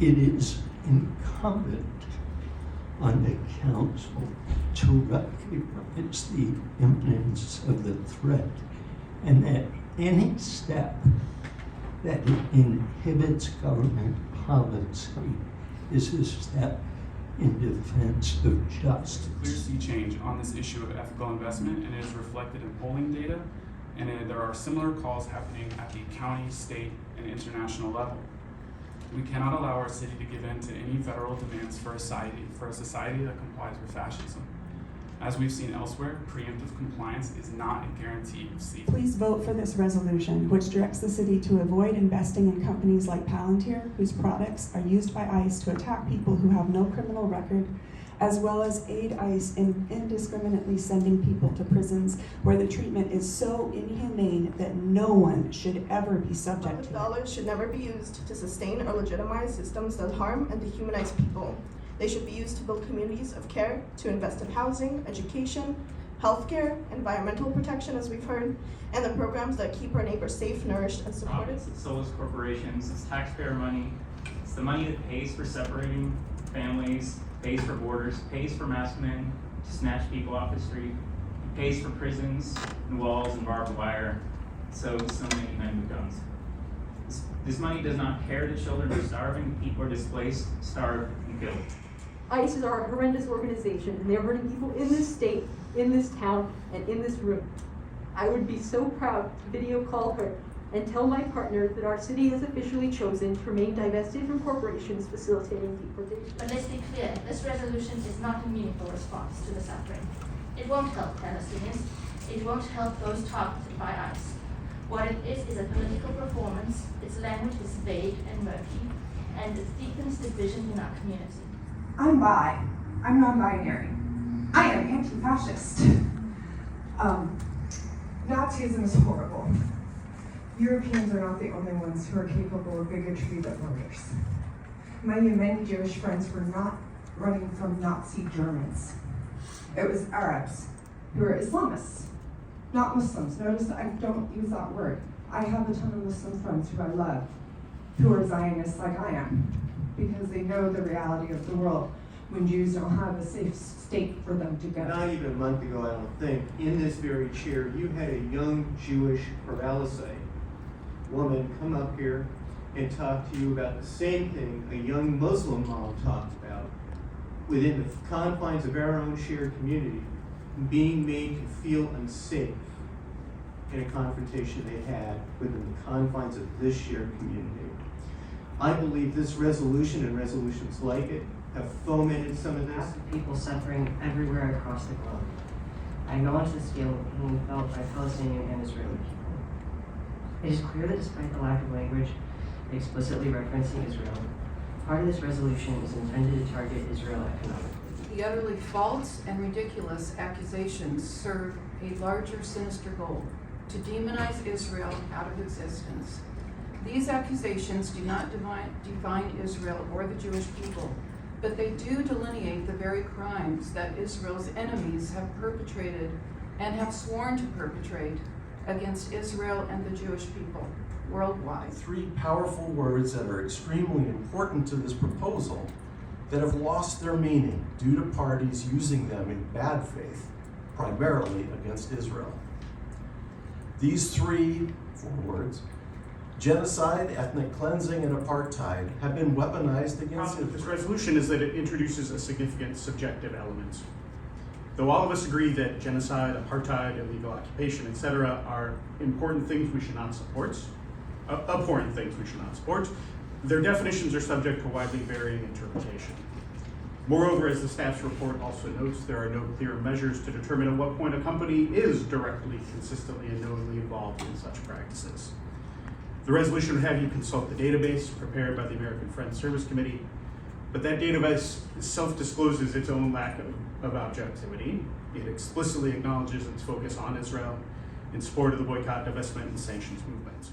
it is incumbent on the council to recognize the imminence of the threat, and that any step that inhibits government policy is a step in defense of justice. Clear sea change on this issue of ethical investment, and it is reflected in polling data, and there are similar calls happening at the county, state, and international level. We cannot allow our city to give in to any federal demands for a society that complies with fascism. As we've seen elsewhere, preemptive compliance is not a guarantee of safety. Please vote for this resolution, which directs the city to avoid investing in companies like Palantir, whose products are used by ICE to attack people who have no criminal record, as well as aid ICE in indiscriminately sending people to prisons where the treatment is so inhumane that no one should ever be subject to it. Dollars should never be used to sustain or legitimize systems that harm and dehumanize people. They should be used to build communities of care, to invest in housing, education, healthcare, environmental protection, as we've heard, and the programs that keep our neighbors safe, nourished, and supported. It's soulless corporations, it's taxpayer money, it's the money that pays for separating families, pays for borders, pays for masked men to snatch people off the street, pays for prisons and walls and barbed wire, so many men with guns. This money does not care that children are starving, people are displaced, starved, and killed. ICE is our horrendous organization, and they're hurting people in this state, in this town, and in this room. I would be so proud to video call her and tell my partner that our city has officially chosen to remain divested from corporations facilitating deportation. But let's be clear, this resolution is not a meaningful response to the suffering. It won't help Palestinians. It won't help those targeted by ICE. What it is a political performance. Its language is vague and murky, and it deepens division in our community. I'm bi. I'm non-binary. I am anti-fascist. Nazism is horrible. Europeans are not the only ones who are capable of bigotry but murders. My many Jewish friends were not running from Nazi Germans. It was Arabs who were Islamists, not Muslims. Notice I don't use that word. I have a ton of Muslim friends who I love, who are Zionists like I am, because they know the reality of the world when Jews don't have a safe state for them to go. Not even a month ago, I don't think, in this very chair, you had a young Jewish Corvallis City woman come up here and talk to you about the same thing a young Muslim mom talked about within the confines of our own shared community, being made to feel unsafe in a confrontation they had within the confines of this shared community. I believe this resolution and resolutions like it have fomented some of this. People suffering everywhere across the globe. I acknowledge the scale of pain felt by Palestinian and Israeli people. It is clear that despite the lack of language explicitly referencing Israel, part of this resolution is intended to target Israel economically. The utterly false and ridiculous accusations serve a larger sinister goal: to demonize Israel out of existence. These accusations do not define Israel or the Jewish people, but they do delineate the very crimes that Israel's enemies have perpetrated and have sworn to perpetrate against Israel and the Jewish people worldwide. Three powerful words that are extremely important to this proposal that have lost their meaning due to parties using them in bad faith, primarily against Israel. These four words, genocide, ethnic cleansing, and apartheid, have been weaponized against Israel. This resolution is that it introduces a significant subjective element. Though all of us agree that genocide, apartheid, illegal occupation, etc. are important things we should not support, abhorrent things we should not support, their definitions are subject to widely varying interpretation. Moreover, as the staff's report also notes, there are no clear measures to determine at what point a company is directly, consistently, and knowingly involved in such practices. The resolution would have you consult the database prepared by the American Friends Service Committee, but that database self-discloses its own lack of objectivity. It explicitly acknowledges its focus on Israel in support of the boycott, divestment, and sanctions movement.